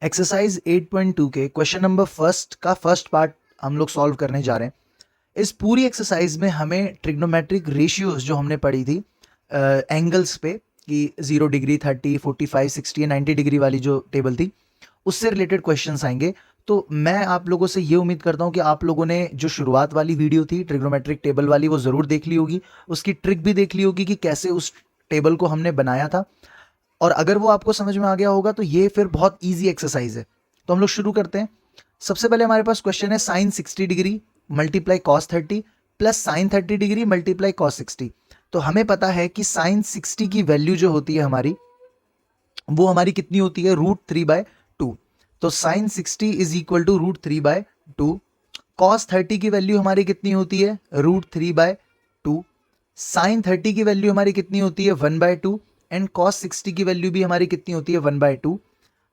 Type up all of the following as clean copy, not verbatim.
Exercise 8.2 के question number first का first part हम लोग सॉल्व करने जा रहे हैं। इस पूरी एक्सरसाइज में हमें ट्रिग्नोमेट्रिक रेशियोज जो हमने पढ़ी थी एंगल्स पे कि 0 डिग्री 30 45 60 90 डिग्री वाली जो टेबल थी उससे रिलेटेड क्वेश्चंस आएंगे। तो मैं आप लोगों से ये उम्मीद करता हूँ कि आप लोगों ने जो शुरुआत वाली वीडियो थी ट्रिग्नोमेट्रिक टेबल वाली वो ज़रूर देख ली होगी, उसकी ट्रिक भी देख ली होगी कि कैसे उस टेबल को हमने बनाया था। और अगर वो आपको समझ में आ गया होगा तो ये फिर बहुत ईजी एक्सरसाइज है। तो हम लोग शुरू करते हैं। सबसे पहले हमारे पास क्वेश्चन है sine 60 degree multiply cos 30 plus sine 30 degree multiply cos 60। तो हमें पता है कि साइन 60 की वैल्यू जो होती है हमारी वो हमारी कितनी होती है √3/2। तो sine 60 is equal to √3/2। Cos 30 की वैल्यू हमारी कितनी होती है √3/2। साइन 30 की वैल्यू हमारी कितनी होती है 1/2 एंड कॉस 60 की वैल्यू भी हमारी कितनी होती है 1/2।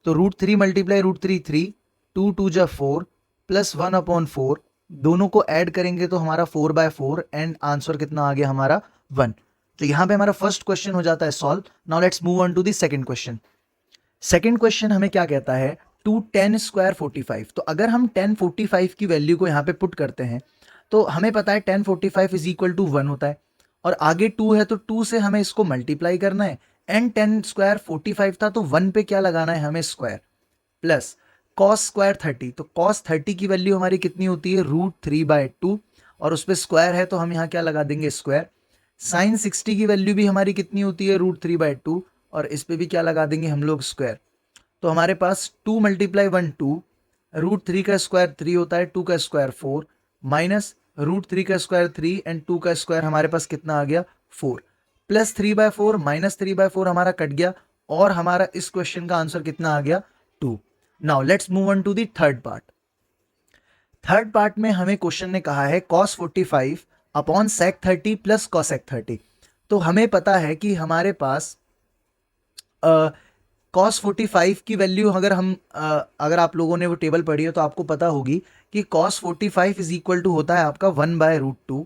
तो √3 मल्टीप्लाई √3 3 2 2 जा 4 प्लस 1/4 दोनों को ऐड करेंगे तो हमारा 4/4 एंड आंसर कितना आ गया हमारा 1। तो यहां पे हमारा फर्स्ट क्वेश्चन हो जाता है solve. Now let's move on to the second question. Second question हमें क्या कहता है 2 10 स्क्वायर 45। तो अगर हम 10 45 की वैल्यू को यहाँ पे पुट करते हैं तो हमें पता है 10 45 इज इक्वल टू 1 होता है और आगे 2 है तो 2 से हमें इसको मल्टीप्लाई करना है एंड 10 स्क्वायर 45 था तो 1 पे क्या लगाना है हमें स्क्वायर प्लस कॉस स्क्वायर 30। तो कॉस 30 की वैल्यू हमारी कितनी होती है √3/2 और उस पर स्क्वायर है तो हम यहाँ क्या लगा देंगे स्क्वायर। साइन 60 की वैल्यू भी हमारी कितनी होती है √3/2 और इस पे भी क्या लगा देंगे हम लोग स्क्वायर। तो हमारे पास 2 मल्टीप्लाई 1 2 √3 का स्क्वायर 3 होता है 2 का स्क्वायर 4 माइनस √3 का स्क्वायर 3 एंड 2 का स्क्वायर हमारे पास कितना आ गया 4 प्लस 3/4 माइनस 3/4 हमारा कट गया और हमारा इस क्वेश्चन का आंसर कितना आ गया 2। Now let's move on to the third part. Third part में हमें क्वेश्चन ने कहा है cos 45 upon sec 30 plus cosec 30। तो हमें पता है कि हमारे पास cos 45 की वैल्यू अगर आप लोगों ने वो टेबल पढ़ी है तो आपको पता होगी कि cos 45 इज इक्वल टू होता है आपका 1/√2।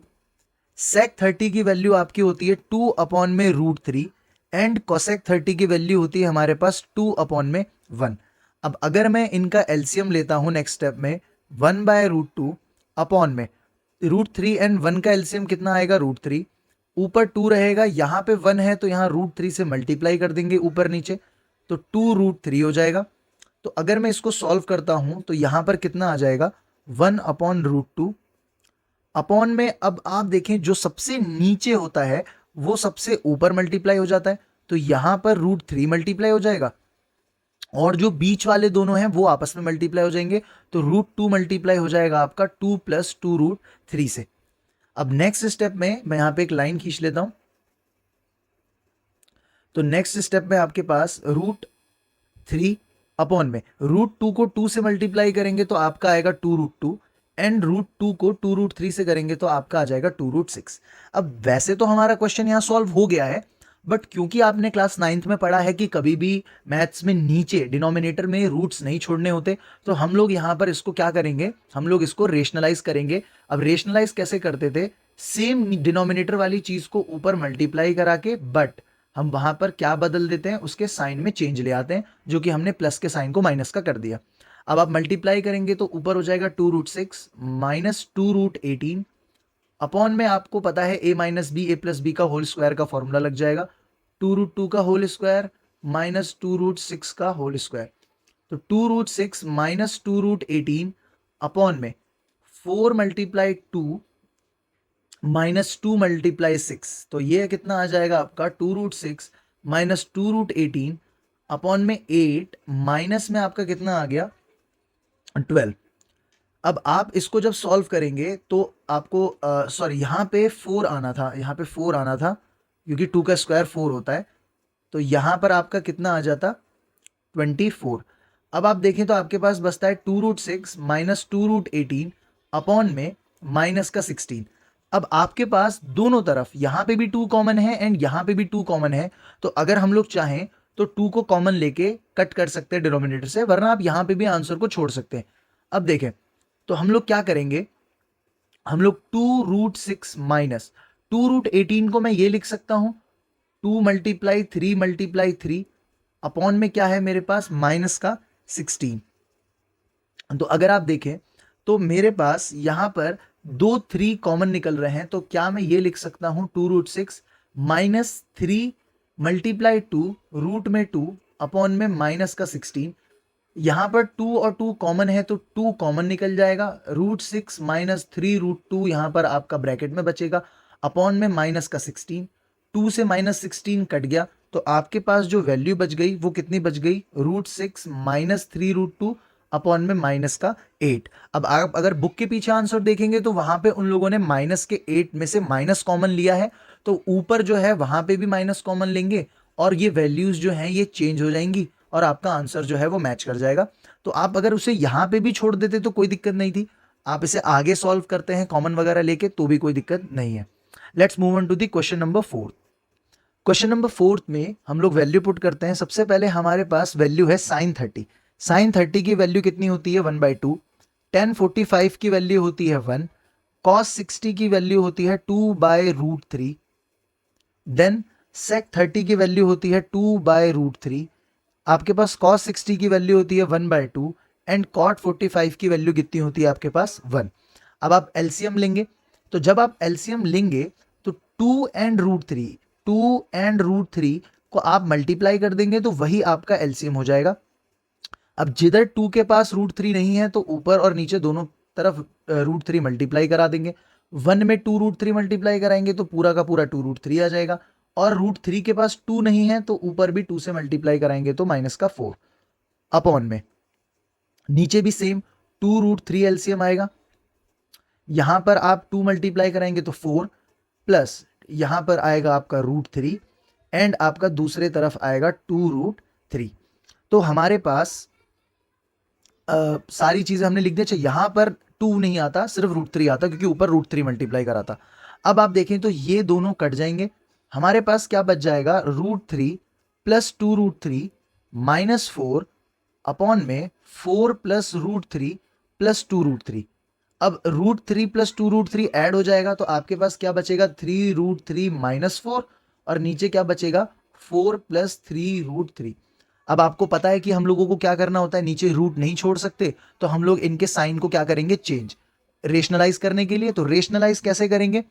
sec 30 की वैल्यू आपकी होती है 2 अपॉन में √3 एंड cosec 30 की वैल्यू होती है हमारे पास 2 अपॉन में 1। अब अगर मैं इनका एलसीएम लेता हूं नेक्स्ट स्टेप में 1/√2 अपॉन में √3 एंड 1 का एलसीएम कितना आएगा √3 ऊपर 2 रहेगा यहाँ पे 1 है तो यहाँ √3 से मल्टीप्लाई कर देंगे ऊपर नीचे तो 2√3 हो जाएगा। तो अगर मैं इसको सॉल्व करता हूं तो यहां पर कितना आ जाएगा 1/√2 अपॉन में अब आप देखें जो सबसे नीचे होता है वो सबसे ऊपर मल्टीप्लाई हो जाता है तो यहां पर √3 मल्टीप्लाई हो जाएगा और जो बीच वाले दोनों हैं वो आपस में मल्टीप्लाई हो जाएंगे तो √2 मल्टीप्लाई हो जाएगा आपका 2 + 2√3 से। अब नेक्स्ट स्टेप में मैं यहां पे एक लाइन खींच लेता हूं। तो नेक्स्ट स्टेप में आपके पास √3 अपॉन में √2 को 2 से मल्टीप्लाई करेंगे तो आपका आएगा 2√2 एंड √2 को 2√3 से करेंगे तो आपका आ जाएगा 2√6। अब वैसे तो हमारा क्वेश्चन यहाँ सॉल्व हो गया है बट क्योंकि आपने क्लास 9th में पढ़ा है कि कभी भी मैथ्स में नीचे डिनोमिनेटर में रूट्स नहीं छोड़ने होते तो हम लोग यहाँ पर इसको क्या करेंगे हम लोग इसको रेशनलाइज करेंगे। अब रेशनलाइज कैसे करते थे सेम डिनोमिनेटर वाली चीज को ऊपर मल्टीप्लाई करा के बट हम वहां पर क्या बदल देते हैं उसके साइन में चेंज ले आते हैं जो कि हमने प्लस के साइन को माइनस का कर दिया। अब आप मल्टीप्लाई करेंगे तो ऊपर हो जाएगा 2√6 माइनस 2√18 अपॉन में आपको पता है a minus b a plus b का होल स्क्वायर का फॉर्मूला लग जाएगा 2√2 का होल स्क्वायर माइनस 2√6 का होल स्क्वायर। तो 2√6 माइनस 2√18 अपॉन में 4 मल्टीप्लाई 2 माइनस 2 मल्टीप्लाई 6 तो ये कितना आ जाएगा आपका 2√6 माइनस 2√18 अपॉन में 8 माइनस में आपका कितना आ गया 12। अब आप इसको जब सॉल्व करेंगे तो आपको सॉरी यहाँ पे 4 आना था यहाँ पे 4 आना था क्योंकि 2 का स्क्वायर 4 होता है तो यहाँ पर आपका कितना आ जाता 24। अब आप देखें तो आपके पास बचता है 2√6 माइनस 2√18 अपॉन में माइनस का 16। अब आपके पास दोनों तरफ यहाँ पे भी 2 कॉमन है एंड यहाँ पे भी 2 कॉमन है तो अगर हम लोग चाहें तो 2 को कॉमन लेके कट कर सकते हैं डिनोमिनेटर से वरना आप यहाँ पे भी आंसर को छोड़ सकते हैं। अब देखें तो हम लोग क्या करेंगे हम लोग 2√6 माइनस 2√18 को मैं ये लिख सकता हूं 2 मल्टीप्लाई 3 मल्टीप्लाई 3 अपॉन में क्या है मेरे पास माइनस का 16। तो अगर आप देखें तो मेरे पास यहाँ पर 3 कॉमन निकल रहे हैं, तो क्या मैं ये लिख सकता हूँ 2√6 माइनस 3 मल्टीप्लाई 2 रूट में 2 अपॉन में माइनस का 16। यहाँ पर 2 और 2 कॉमन है तो 2 कॉमन निकल जाएगा, √6 माइनस 3√2 यहाँ पर आपका ब्रैकेट में बचेगा, अपॉन में माइनस का 16। 2 से माइनस 16 कट गया तो आपके पास जो वैल्यू बच गई वो कितनी बच गई, √6 माइनस 3√2 अपॉन में माइनस का 8। अब आप अगर बुक के पीछे आंसर देखेंगे तो वहां पे उन लोगों ने माइनस के 8 में से माइनस कॉमन लिया है, तो ऊपर जो है वहां पे भी माइनस कॉमन लेंगे और ये वैल्यूज जो हैं ये चेंज हो जाएंगी और आपका आंसर जो है वो मैच कर जाएगा। तो आप अगर उसे यहाँ पे भी छोड़ देते तो कोई दिक्कत नहीं थी, आप इसे आगे सॉल्व करते हैं कॉमन वगैरह लेके तो भी कोई दिक्कत नहीं है। Let's move on to the question number 4। Question number 4 में हम लोग वैल्यू पुट करते हैं। सबसे पहले हमारे पास वैल्यू है साइन 30। साइन 30 की वैल्यू कितनी होती है 1/2। tan 45 की वैल्यू होती है 1। cos 60 की वैल्यू होती है 2/√3। देन sec 30 की वैल्यू होती है 2/√3। आपके पास cos 60 की वैल्यू होती है 1/2 एंड cot 45 की वैल्यू कितनी होती है आपके पास 1। अब आप एलसीएम लेंगे, तो जब आप एलसीएम लेंगे तो 2 एंड √3 को आप मल्टीप्लाई कर देंगे तो वही आपका एलसीएम हो जाएगा। अब जिधर 2 के पास √3 नहीं है तो ऊपर और नीचे दोनों तरफ √3 मल्टीप्लाई करा देंगे। 1 में 2√3 मल्टीप्लाई कराएंगे तो पूरा का पूरा 2√3 आ जाएगा, और √3 के पास 2 नहीं है तो ऊपर भी 2 से मल्टीप्लाई कराएंगे तो माइनस का 4 अपॉन में नीचे भी सेम 2√3 एलसीएम आएगा। यहां पर आप 2 मल्टीप्लाई कराएंगे तो 4 प्लस यहां पर आएगा आपका √3 एंड आपका दूसरे तरफ आएगा 2√3। तो हमारे पास सारी चीजें हमने लिख दी। अच्छा यहां पर 2 नहीं आता, सिर्फ √3 आता क्योंकि ऊपर √3 मल्टीप्लाई करा था। अब आप देखें तो ये दोनों कट जाएंगे, हमारे पास क्या बच जाएगा √3 प्लस 2√3 माइनस 4 अपॉन में 4 प्लस √3 प्लस 2√3। अब √3 प्लस 2√3 ऐड हो जाएगा तो आपके पास क्या बचेगा 3√3 माइनस 4 और नीचे क्या बचेगा 4 प्लस 3√3। अब आपको पता है कि हम लोगों को क्या करना होता है, नीचे रूट नहीं छोड़ सकते तो हम लोग इनके साइन को क्या करेंगे चेंज, रेशनलाइज करने के लिए। तो रेशनलाइज कैसे करेंगे,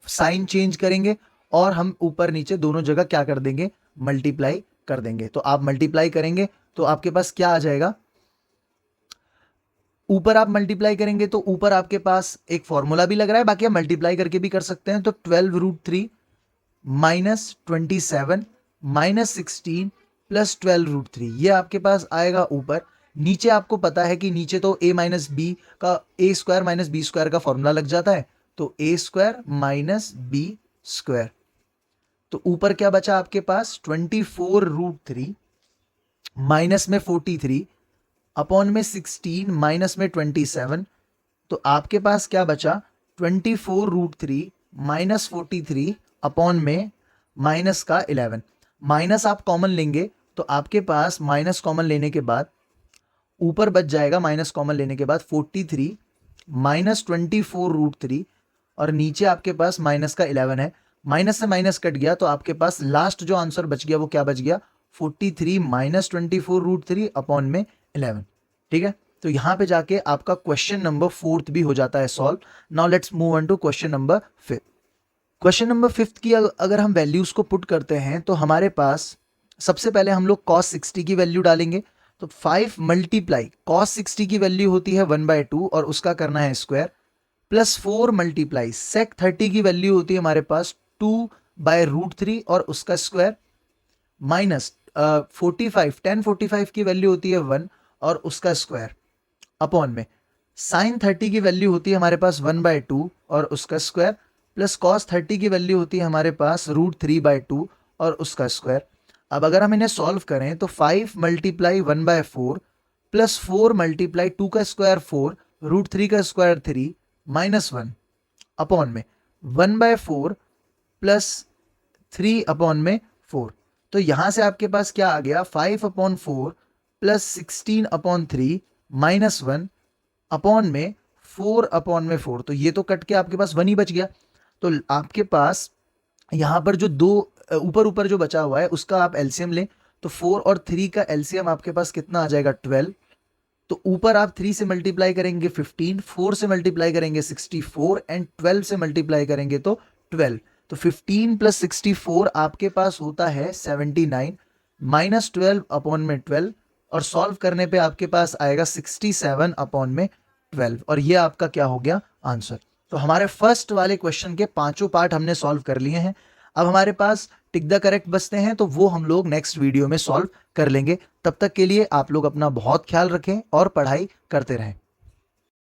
साइन चेंज करेंगे और हम ऊपर नीचे दोनों जगह क्या कर देंगे मल्टीप्लाई कर देंगे। तो आप मल्टीप्लाई करेंगे तो आपके पास क्या आ जाएगा, ऊपर आप मल्टीप्लाई करेंगे तो ऊपर आपके पास एक फॉर्मूला भी लग रहा है, बाकी आप मल्टीप्लाई करके भी कर सकते हैं। तो 12√3 माइनस 27 माइनस 16 प्लस 12√3 ये आपके पास आएगा ऊपर। नीचे आपको पता है कि नीचे तो a माइनस बी का a square minus b square का फॉर्मूला लग जाता है, तो a square minus b square. तो ऊपर क्या बचा आपके पास 24√3 माइनस में 43 अपॉन में 16 माइनस में 27। तो आपके पास क्या बचा 24√3 माइनस 43 अपॉन में माइनस का 11। माइनस आप कॉमन लेंगे तो आपके पास माइनस कॉमन लेने के बाद ऊपर बच जाएगा, माइनस कॉमन लेने के बाद 43 माइनस 24√3 और नीचे आपके पास माइनस का 11 है। माइनस से माइनस कट गया तो आपके पास लास्ट जो आंसर बच गया वो क्या बच गया 43 माइनस 24√3 अपॉन में 11। ठीक है, तो यहां पे जाके आपका क्वेश्चन नंबर 4 भी हो जाता है solve. Now let's move on to question number 5। Question number 5 की अगर हम वैल्यूज को पुट करते हैं तो हमारे पास सबसे पहले हम लोग cos 60 की वैल्यू डालेंगे। तो 5 मल्टीप्लाई cos 60 की वैल्यू होती है 1/2 और उसका करना है स्क्वायर, प्लस 4 मल्टीप्लाई sec 30 की वैल्यू होती है हमारे पास 2/√3 और उसका स्क्वायर, माइनस 45 tan 45 की वैल्यू होती है 1 और उसका स्क्वायर, अपॉन में sin 30 की वैल्यू होती है हमारे पास 1/2 और उसका स्क्वायर, प्लस cos 30 की वैल्यू होती है हमारे पास √3/2 और उसका स्क्वायर। अब अगर हम इन्हें सॉल्व करें तो 5 मल्टीप्लाई 1/4 प्लस 4 मल्टीप्लाई 2 का स्क्वायर 4 √3 का स्क्वायर 3 माइनस 1 अपॉन में 1/4 प्लस 3 अपॉन में 4। तो यहां से आपके पास क्या आ गया 5/4 प्लस 16 अपॉन 3 माइनस 1 अपॉन में 4 अपॉन में 4। तो ये तो कट के आपके पास 1 ही बच गया। तो आपके पास यहां पर जो दो ऊपर ऊपर जो बचा हुआ है उसका आप एलसीएम लें तो 4 और 3 का एलसीएम आपके पास कितना आ जाएगा 12। तो ऊपर आप 3 से मल्टीप्लाई करेंगे 15, 4 से मल्टीप्लाई करेंगे 64 एंड 12 से मल्टीप्लाई करेंगे तो 12। तो 15 प्लस 64 आपके पास होता है 79 माइनस 12 अपॉन में 12 और सॉल्व करने पे आपके पास आएगा 67 अपॉन में 12 और ये आपका क्या हो गया आंसर। तो हमारे फर्स्ट वाले क्वेश्चन के पांचों पार्ट हमने सॉल्व कर लिए हैं। अब हमारे पास टिक द करेक्ट बचते हैं, तो वो हम लोग नेक्स्ट वीडियो में सॉल्व कर लेंगे। तब तक के लिए आप लोग अपना बहुत ख्याल रखें और पढ़ाई करते रहें।